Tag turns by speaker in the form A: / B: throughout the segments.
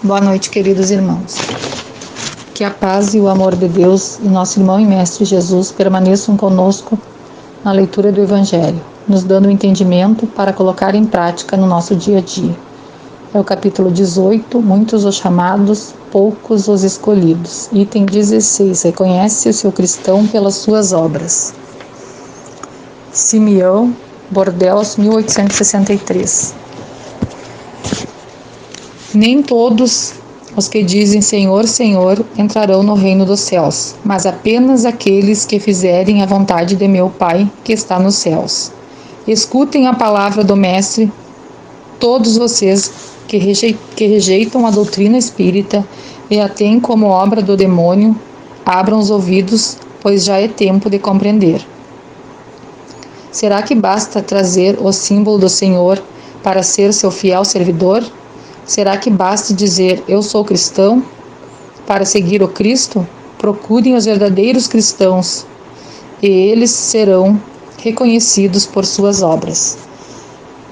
A: Boa noite, queridos irmãos. Que a paz e o amor de Deus e nosso irmão e mestre Jesus permaneçam conosco na leitura do Evangelho, nos dando o entendimento para colocar em prática no nosso dia a dia. É o capítulo 18, muitos os chamados, poucos os escolhidos. Item 16, reconhece o seu cristão pelas suas obras. Simeão, Bordeaux, 1863. Nem todos os que dizem Senhor, Senhor entrarão no reino dos céus, mas apenas aqueles que fizerem a vontade de meu Pai que está nos céus. Escutem a palavra do Mestre, todos vocês que rejeitam a doutrina espírita e a têm como obra do demônio, abram os ouvidos, pois já é tempo de compreender. Será que basta trazer o símbolo do Senhor para ser seu fiel servidor? Será que basta dizer, eu sou cristão? Para seguir o Cristo, procurem os verdadeiros cristãos, e eles serão reconhecidos por suas obras.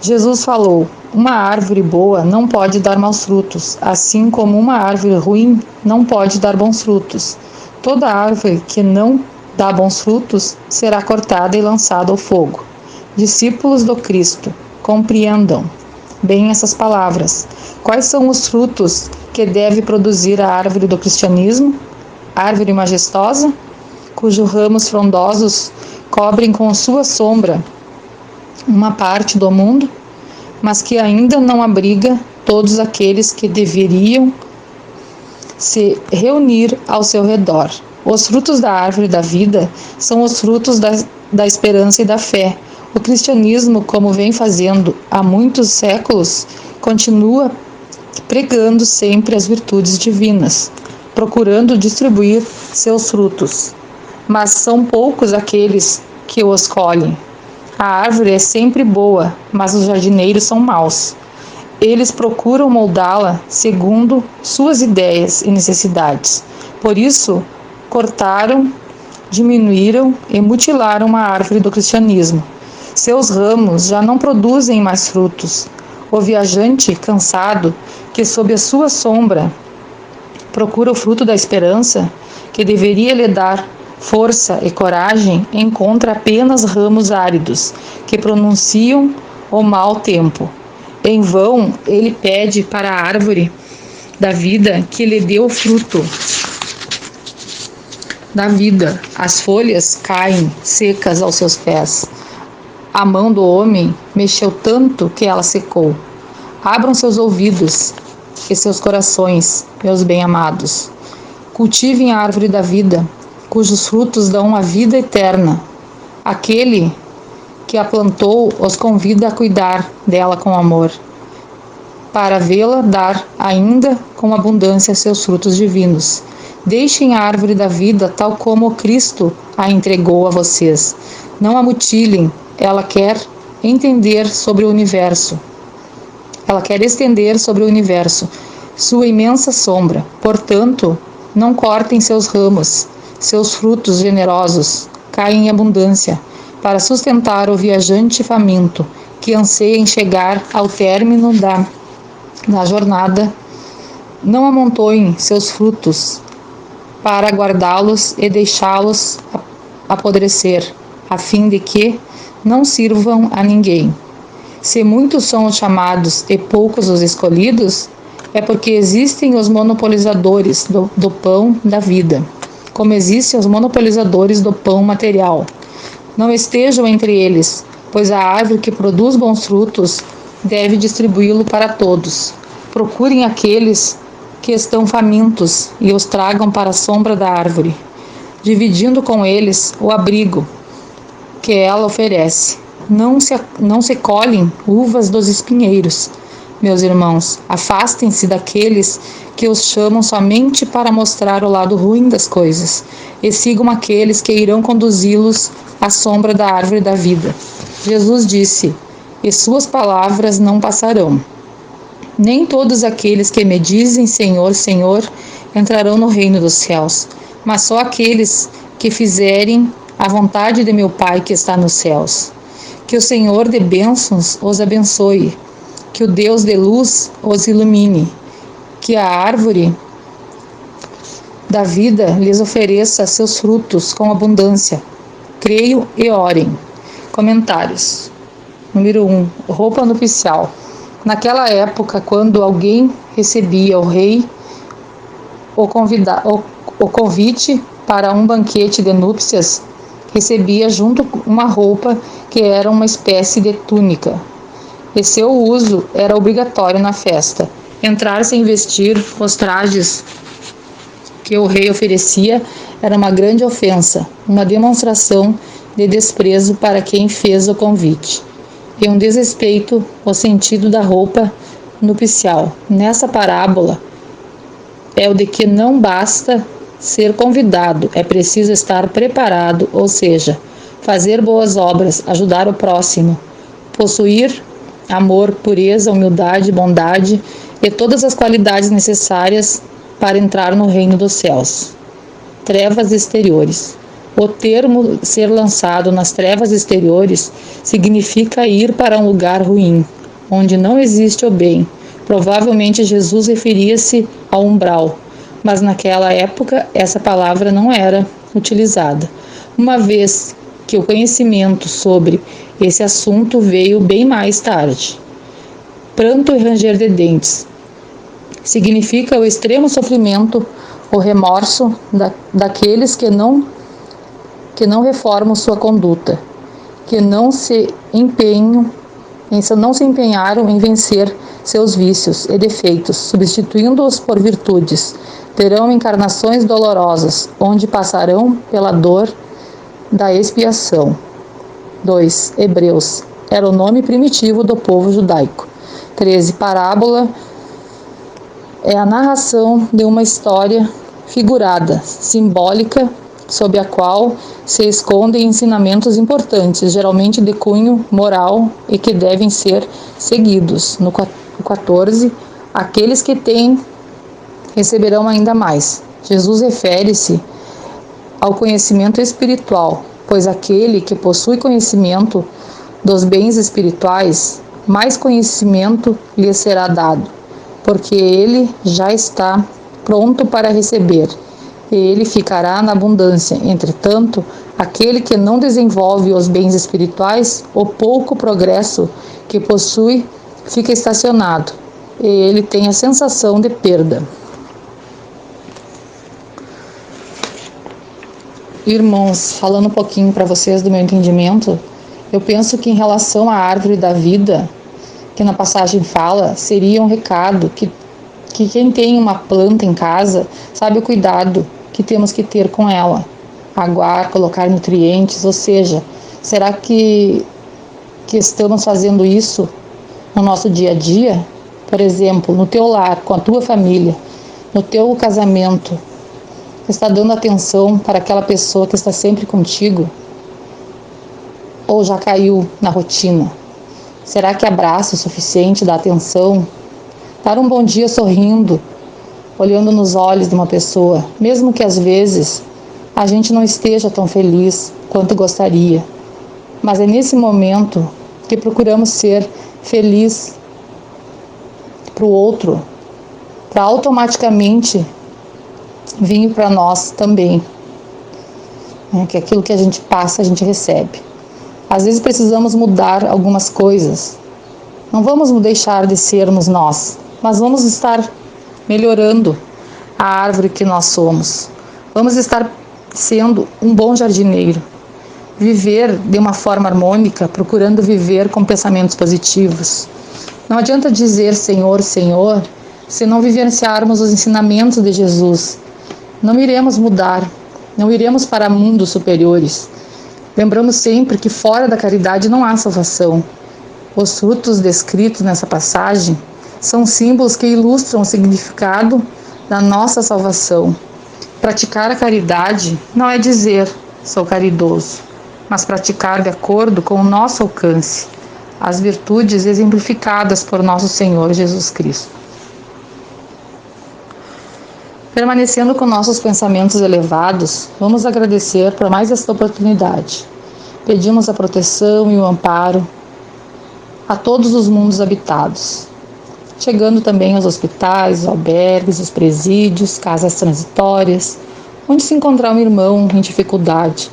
A: Jesus falou, uma árvore boa não pode dar maus frutos, assim como uma árvore ruim não pode dar bons frutos. Toda árvore que não dá bons frutos será cortada e lançada ao fogo. Discípulos do Cristo, compreendam bem essas palavras. Quais são os frutos que deve produzir a árvore do cristianismo? Árvore majestosa, cujos ramos frondosos cobrem com sua sombra uma parte do mundo, mas que ainda não abriga todos aqueles que deveriam se reunir ao seu redor. Os frutos da árvore da vida são os frutos da esperança e da fé. O cristianismo, como vem fazendo há muitos séculos, continua pregando sempre as virtudes divinas, procurando distribuir seus frutos. Mas são poucos aqueles que os colhem. A árvore é sempre boa, mas os jardineiros são maus. Eles procuram moldá-la segundo suas ideias e necessidades. Por isso, cortaram, diminuíram e mutilaram a árvore do cristianismo. Seus ramos já não produzem mais frutos. O viajante, cansado, que sob a sua sombra procura o fruto da esperança, que deveria lhe dar força e coragem, encontra apenas ramos áridos, que pronunciam o mau tempo. Em vão, ele pede para a árvore da vida que lhe dê o fruto da vida. As folhas caem secas aos seus pés. A mão do homem mexeu tanto que ela secou. Abram seus ouvidos e seus corações, meus bem-amados. Cultivem a árvore da vida, cujos frutos dão a vida eterna. Aquele que a plantou os convida a cuidar dela com amor, para vê-la dar ainda com abundância seus frutos divinos. Deixem a árvore da vida tal como Cristo a entregou a vocês. Não a mutilem. Ela quer entender sobre o universo. Ela quer estender sobre o universo sua imensa sombra. Portanto, não cortem seus ramos. Seus frutos generosos caem em abundância para sustentar o viajante faminto que anseia em chegar ao término da jornada. Não amontoem seus frutos para guardá-los e deixá-los apodrecer, a fim de que não sirvam a ninguém. Se muitos são os chamados e poucos os escolhidos, é porque existem os monopolizadores do pão da vida, como existem os monopolizadores do pão material. Não estejam entre eles, pois a árvore que produz bons frutos deve distribuí-lo para todos. Procurem aqueles que estão famintos e os tragam para a sombra da árvore, dividindo com eles o abrigo que ela oferece. Não se colhem uvas dos espinheiros. Meus irmãos, afastem-se daqueles que os chamam somente para mostrar o lado ruim das coisas, e sigam aqueles que irão conduzi-los à sombra da árvore da vida. Jesus disse, e suas palavras não passarão. Nem todos aqueles que me dizem Senhor, Senhor, entrarão no reino dos céus, mas só aqueles que fizerem a vontade de meu Pai que está nos céus. Que o Senhor de bênçãos os abençoe, que o Deus de luz os ilumine que a árvore da vida lhes ofereça seus frutos com abundância. Creio e orem. Comentários. Número 1. Roupa nupcial. Naquela época, quando alguém recebia o rei o convite para um banquete de núpcias, recebia junto uma roupa que era uma espécie de túnica, e seu uso era obrigatório na festa. Entrar sem vestir os trajes que o rei oferecia era uma grande ofensa, uma demonstração de desprezo para quem fez o convite, e um desrespeito ao sentido da roupa nupcial. Nessa parábola é o de que não basta ser convidado, é preciso estar preparado, ou seja, fazer boas obras, ajudar o próximo, possuir amor, pureza, humildade, bondade e todas as qualidades necessárias para entrar no reino dos céus. Trevas exteriores. O termo ser lançado nas trevas exteriores significa ir para um lugar ruim, onde não existe o bem. Provavelmente Jesus referia-se ao umbral, mas naquela época essa palavra não era utilizada, uma vez que o conhecimento sobre esse assunto veio bem mais tarde. Pranto e ranger de dentes significa o extremo sofrimento, o remorso daqueles que não reformam sua conduta, que não se empenharam em vencer seus vícios e defeitos, substituindo-os por virtudes. Terão encarnações dolorosas, onde passarão pela dor da expiação. 2. Hebreus. Era o nome primitivo do povo judaico. 13. Parábola é a narração de uma história figurada, simbólica, sob a qual se escondem ensinamentos importantes, geralmente de cunho moral e que devem ser seguidos. No 14, aqueles que têm receberão ainda mais. Jesus refere-se ao conhecimento espiritual, pois aquele que possui conhecimento dos bens espirituais, mais conhecimento lhe será dado, porque ele já está pronto para receber, e ele ficará na abundância. Entretanto, aquele que não desenvolve os bens espirituais, o pouco progresso que possui fica estacionado, e ele tem a sensação de perda. Irmãos, falando um pouquinho para vocês do meu entendimento, eu penso que em relação à árvore da vida, que na passagem fala, seria um recado que quem tem uma planta em casa sabe o cuidado que temos que ter com ela, aguar, colocar nutrientes, ou seja, será que estamos fazendo isso no nosso dia a dia? Por exemplo, no teu lar, com a tua família, no teu casamento, está dando atenção para aquela pessoa que está sempre contigo? Ou já caiu na rotina? Será que abraça o suficiente, dá atenção? Dar um bom dia sorrindo, olhando nos olhos de uma pessoa, mesmo que às vezes a gente não esteja tão feliz quanto gostaria. Mas é nesse momento que procuramos ser feliz para o outro, para automaticamente vir para nós também. Que aquilo que a gente passa, a gente recebe. Às vezes precisamos mudar algumas coisas. Não vamos deixar de sermos nós, mas vamos estar melhorando a árvore que nós somos. Vamos estar sendo um bom jardineiro. Viver de uma forma harmônica, procurando viver com pensamentos positivos. Não adianta dizer Senhor, Senhor, se não vivenciarmos os ensinamentos de Jesus. Não iremos mudar, não iremos para mundos superiores. Lembramos sempre que fora da caridade não há salvação. Os frutos descritos nessa passagem são símbolos que ilustram o significado da nossa salvação. Praticar a caridade não é dizer sou caridoso, mas praticar de acordo com o nosso alcance as virtudes exemplificadas por nosso Senhor Jesus Cristo. Permanecendo com nossos pensamentos elevados, vamos agradecer por mais esta oportunidade. Pedimos a proteção e o amparo a todos os mundos habitados. chegando também aos hospitais, os albergues, os presídios, casas transitórias, onde se encontrar um irmão em dificuldade,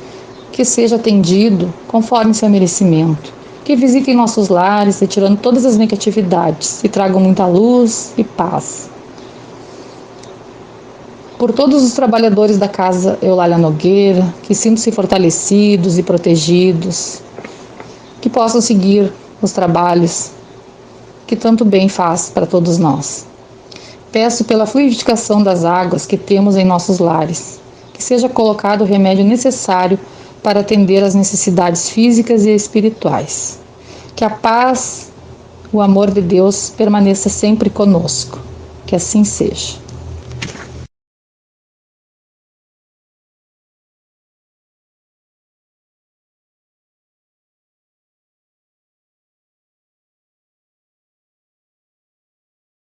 A: que seja atendido conforme seu merecimento, que visitem nossos lares, retirando todas as negatividades e tragam muita luz e paz. Por todos os trabalhadores da Casa Eulália Nogueira, que sintam-se fortalecidos e protegidos, que possam seguir os trabalhos que tanto bem faz para todos nós. Peço pela fluidificação das águas que temos em nossos lares, que seja colocado o remédio necessário para atender às necessidades físicas e espirituais. Que a paz, o amor de Deus permaneça sempre conosco. Que assim seja.